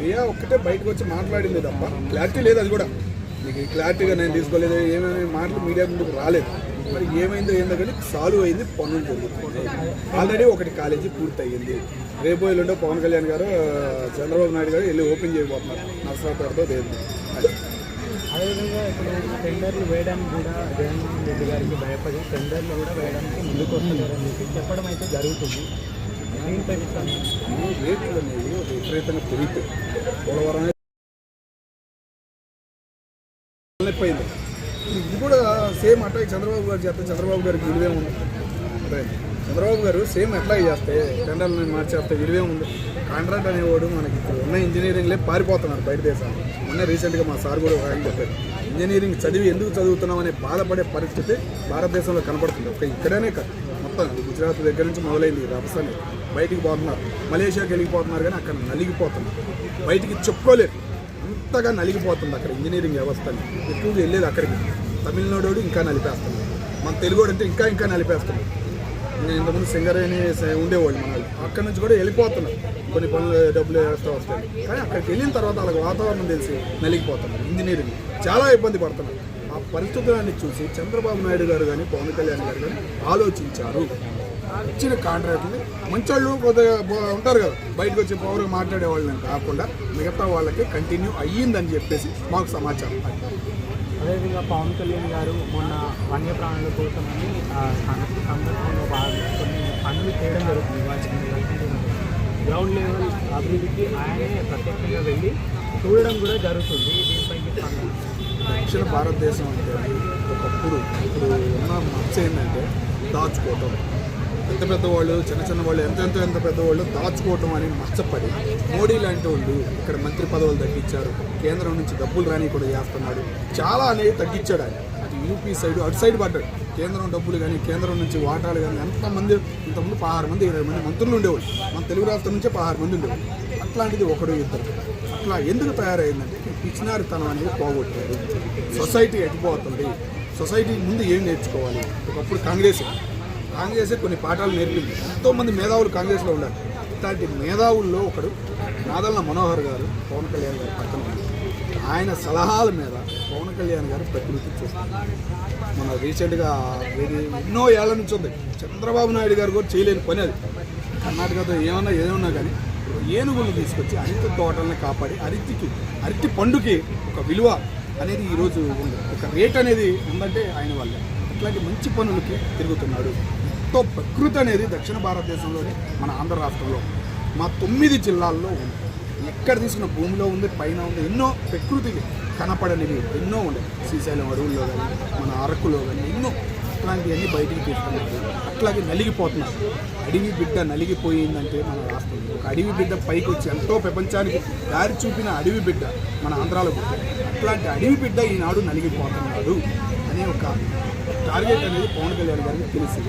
ప్రియా ఒక్కటే బయటకు వచ్చి మాట్లాడింది తప్ప క్లారిటీ లేదు. అది కూడా మీకు క్లారిటీగా నేను తీసుకోలేదు, ఏమేమి మాటలు మీడియా ముందుకు రాలేదు. మరి ఏమైందో ఏందో కానీ సాల్వ్ అయింది, పనులు జరుగుతుంది. ఆల్రెడీ ఒకటి కాలేజీ పూర్తి అయ్యింది. రేపు ఎల్లుండో పవన్ కళ్యాణ్ గారు చంద్రబాబు నాయుడు గారు వెళ్ళి ఓపెన్ చేయబోతున్నారు నర్సరావుపేటతో లేదు. అదేవిధంగా ఇప్పుడు టెండర్లు వేయడానికి కూడా జగన్మోహన్ రెడ్డి గారికి భయపడి టెండర్లు కూడా వేయడానికి ముందుకు వస్తున్నారని చెప్పి చెప్పడం అయితే జరుగుతుంది. దీనిపై రేట్లు అనేవి విపరీతంగా పెరుగుతాయి. పోలవరం అయిపోయింది. ఇది కూడా సేమ్ అట్లాగే చంద్రబాబు గారు చేస్తే చంద్రబాబు గారికి విలువే ఉంది. చంద్రబాబు గారు సేమ్ అట్లాగే చేస్తే టెండర్లను మార్చేస్తే విలువే ఉంది. కాంట్రాక్ట్ అనేవాడు మనకి ఇప్పుడు ఉన్న ఇంజనీరింగ్లే పారిపోతున్నారు బయట దేశాలు. మొన్న రీసెంట్గా మా సార్ కూడా ఆయన చెప్పారు, ఇంజనీరింగ్ చదివి ఎందుకు చదువుతున్నాం అనే బాధపడే పరిస్థితి భారతదేశంలో కనపడుతుంది. ఒక ఇక్కడనే కాదు, మొత్తం గుజరాత్ దగ్గర నుంచి మొదలైంది రాజస్థాన్. బయటికి పోతున్నారు, మలేషియాకి వెళ్ళిపోతున్నారు, కానీ అక్కడ నలిగిపోతున్నారు. బయటికి చెప్పుకోలేరు, అంతగా నలిగిపోతుంది అక్కడ ఇంజనీరింగ్ వ్యవస్థని. ఎక్కువగా వెళ్ళేది అక్కడికి. తమిళనాడు ఇంకా నలిపేస్తున్నారు, మన తెలుగుడు అంటే ఇంకా నలిపేస్తున్నారు. నేను ఇంతకుముందు సింగరేణి ఉండేవాళ్ళు మన వాళ్ళు, అక్కడి నుంచి కూడా వెళ్ళిపోతున్నారు. కొన్ని పనులు డబ్బులు వేస్తూ వస్తాయి, కానీ అక్కడికి వెళ్ళిన తర్వాత వాళ్ళకి వాతావరణం తెలిసి నలిగిపోతున్నారు. ఇంజనీరింగ్ చాలా ఇబ్బంది పడుతున్నారు. ఆ పరిస్థితులన్నీ చూసి చంద్రబాబు నాయుడు గారు కానీ పవన్ కళ్యాణ్ గారు కానీ ఆలోచించారు. ఇచ్చిన కాంట్రాక్ట్ని మంచోళ్ళు కొద్దిగా ఉంటారు కదా, బయటకు వచ్చి పౌరులు మాట్లాడేవాళ్ళని కాకుండా మిగతా వాళ్ళకి కంటిన్యూ అయ్యిందని చెప్పేసి మాకు సమాచారం. అదేవిధంగా పవన్ కళ్యాణ్ గారు మొన్న వన్యప్రాణుల కోసమని సందర్భంలో భాగంగా కొన్ని పనులు చేయడం జరుగుతుంది. వాటిని గ్రౌండ్ లెవెల్ అభివృద్ధికి ఆయనే ప్రత్యేకంగా వెళ్ళి చూడడం కూడా జరుగుతుంది. దీనిపై దక్షిణ భారతదేశం అంటే ఒకప్పుడు ఇప్పుడు ఉన్న మచ్చ ఏంటంటే దాచుకోవటం. పెద్ద వాళ్ళు చిన్న వాళ్ళు ఎంత పెద్దవాళ్ళు దాచుకోవటం అని మచ్చపడి మోడీ లాంటి వాళ్ళు ఇక్కడ మంత్రి పదవులు తగ్గించారు. కేంద్రం నుంచి డబ్బులు రాని కూడా చేస్తున్నాడు. చాలా అనేది తగ్గించాడు ఆయన. అది యూపీ సైడ్ అటు సైడ్ పడ్డాడు. కేంద్రం డబ్బులు కానీ కేంద్రం నుంచి వాటాలు కానీ ఎంతమంది, ఇంతకుముందు 16 మంది 20 మంది మంత్రులు ఉండేవాళ్ళు. మన తెలుగు రాష్ట్రం నుంచే 16 మంది ఉండేవాళ్ళు. అట్లాంటిది ఒకడు ఇద్దరు. అట్లా ఎందుకు తయారైందంటే పిచ్చినారితనం అనేది పోగొట్టారు. సొసైటీ ఎట్టిపోతుంది, సొసైటీ ముందు ఏం నేర్చుకోవాలి. ఒకప్పుడు కాంగ్రెసే కొన్ని పాఠాలు నేర్పింది. ఎంతోమంది మేధావులు కాంగ్రెస్లో ఉన్నారు. ఇట్లాంటి మేధావుల్లో ఒకడు నాదల్ల మనోహర్ గారు పవన్ కళ్యాణ్ గారు పక్కన. ఆయన సలహాల మీద పవన్ కళ్యాణ్ గారు ప్రకృతి చూస్తున్నారు. మన రీసెంట్గా ఎన్నో ఏళ్ల నుంచి ఉంది. చంద్రబాబు నాయుడు గారు కూడా చేయలేని పని అది. కర్ణాటకతో ఏమన్నా కానీ ఏనుగులు తీసుకొచ్చి అరటి తోటలను కాపాడి అరటి పండుకి ఒక విలువ అనేది ఈరోజు ఉంది. ఒక రేట్ అనేది ఉందంటే ఆయన వల్ల. ఇట్లాంటి మంచి పనులకి తిరుగుతున్నాడు. ఎంతో ప్రకృతి అనేది దక్షిణ భారతదేశంలోనే మన ఆంధ్ర రాష్ట్రంలో మా 9 జిల్లాల్లో ఉంది. ఎక్కడ తీసుకున్న భూమిలో ఉంది, పైన ఉంది. ఎన్నో ప్రకృతికి కనపడనివి ఎన్నో ఉన్నాయి. శ్రీశైలం అడవుల్లో కానీ మన అరకులో కానీ ఎన్నో అట్లాంటివన్నీ బయటికి తీసుకున్నారు. అట్లాగే నలిగిపోతున్నారు. అడవి బిడ్డ నలిగిపోయిందంటే మన రాష్ట్రంలో ఒక అడవి బిడ్డ పైకి వచ్చి ఎంతో ప్రపంచానికి దారి చూపిన అడవి బిడ్డ మన ఆంధ్రాలో పుట్టారు. అట్లాంటి అడవి బిడ్డ ఈనాడు నలిగిపోతున్నాడు అనే ఒక టార్గెట్ అనేది పవన్ కళ్యాణ్ గారికి తెలిసి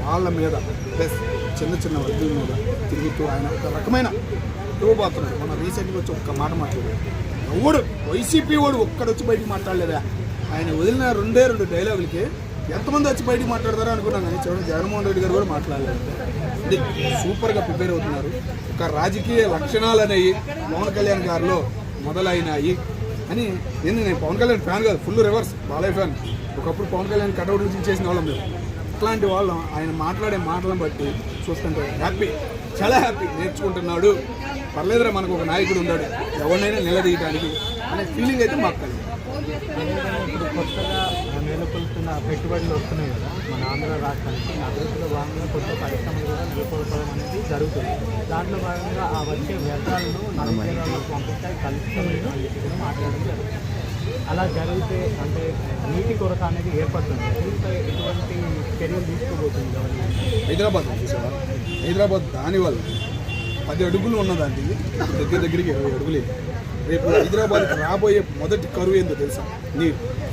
వాళ్ళ మీద ప్లస్ చిన్న వర్గుల మీద తిరుగుతూ ఆయన ఒక రకమైన ఇవ్వబోతున్నాడు. మన రీసెంట్గా వచ్చి ఒక్క మాట మాట్లాడాడు. ఎవడు వైసీపీ వాడు ఒక్కడొచ్చి బయటికి మాట్లాడలేదా? ఆయన వదిలిన 2 డైలాగులకి ఎంతమంది వచ్చి బయటికి మాట్లాడతారో అనుకున్నాను, కానీ చివరికి జగన్మోహన్ రెడ్డి గారు కూడా మాట్లాడలేదు. ఇది సూపర్గా ప్రిపేర్ అవుతున్నారు. ఒక రాజకీయ లక్షణాలు అనేవి పవన్ కళ్యాణ్ గారిలో మొదలైనాయి అని. నేను పవన్ కళ్యాణ్ ఫ్యాన్ కాదు, ఫుల్ రివర్స్ బాలయ్య ఫ్యాన్. ఒకప్పుడు పవన్ కళ్యాణ్ కటౌట్ నుంచి చేసిన వాళ్ళం మేము. అట్లాంటి వాళ్ళం ఆయన మాట్లాడే మాటలను బట్టి చూస్తుంటే హ్యాపీ, చాలా హ్యాపీ. నేర్చుకుంటున్నాడు, పర్లేదురా మనకు ఒక నాయకుడు ఉన్నాడు ఎవరినైనా నిలదీయడానికి అనే ఫీలింగ్ అయితే మాకు కలిగింది. ఇప్పుడు కొత్తగా నెలకొల్పుతున్న పెట్టుబడులు వస్తున్నాయి కదా మన ఆంధ్ర రాష్ట్రానికి. అభివృద్ధిలో భాగంగా కొత్త పరిశ్రమలు కూడా నెలకొల్పడం అనేది జరుగుతుంది. దాంట్లో భాగంగా ఆ వచ్చే వ్యర్థాలను నలుగురికి పంపిస్తాయి కలుస్తామని కూడా మాట్లాడడం జరుగుతుంది. అలా జరిగితే అంటే నీటి కొరత అనేది ఏర్పడుతుంది. దీనిపై ఎటువంటి చర్యలు తీసుకోబోతుంది హైదరాబాద్ దానివల్ల 10 అడుగులు ఉన్నదానికి దగ్గరికి 20 అడుగులు. రేపు హైదరాబాద్కి రాబోయే మొదటి కరువు ఏందో తెలుసా?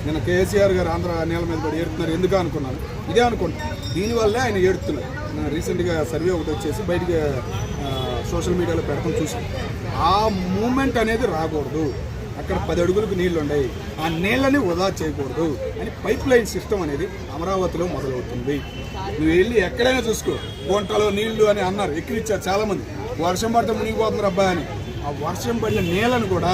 నేను కేసీఆర్ గారు ఆంధ్ర నేల మీద పడి ఏడుతున్నారు ఎందుకు అనుకున్నాను, ఇదే అనుకుంటాను. దీనివల్లే ఆయన ఏడుతున్నారు. నేను రీసెంట్గా సర్వే ఒకటి వచ్చేసి బయటికి సోషల్ మీడియాలో పెడతాం చూసాను. ఆ మూమెంట్ అనేది రాకూడదు. అక్కడ 10 అడుగులకు నీళ్లు ఉన్నాయి, ఆ నీళ్ళని వృధా చేయకూడదు అని పైప్ లైన్ సిస్టమ్ అనేది అమరావతిలో మొదలవుతుంది. నువ్వు వెళ్ళి ఎక్కడైనా చూసుకో, గుంటలో నీళ్లు అని అన్నారు, ఎక్కిరిచ్చారు చాలామంది. వర్షం పడితే మునిగిపోతున్నారు అబ్బాయి అని. ఆ వర్షం పడిన నీళ్ళను కూడా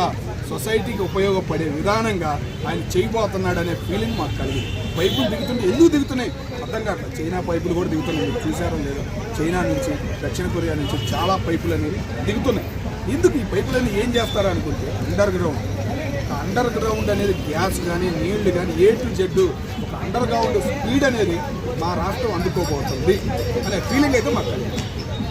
సొసైటీకి ఉపయోగపడే విధానంగా ఆయన చేయబోతున్నాడనే ఫీలింగ్ మాకు కలిగింది. పైపులు దిగుతుంటే ఎందుకు దిగుతున్నాయి అర్థం కావట్లేదు. చైనా పైపులు కూడా దిగుతున్నాయి, మీరు చూసారో లేదో. చైనా నుంచి, దక్షిణ కొరియా నుంచి చాలా పైపులు అనేవి దిగుతున్నాయి. ఎందుకు ఈ పైపులన్నీ ఏం చేస్తారా అనుకుంటే అండర్ గ్రౌండ్ అనేది గ్యాస్ కానీ నీళ్లు కానీ A to Z ఒక అండర్ గ్రౌండ్ స్పీడ్ అనేది మా రాష్ట్రం అందుకోబోతుంది అనే ఫీలింగ్ అయితే మాకు కలిగింది.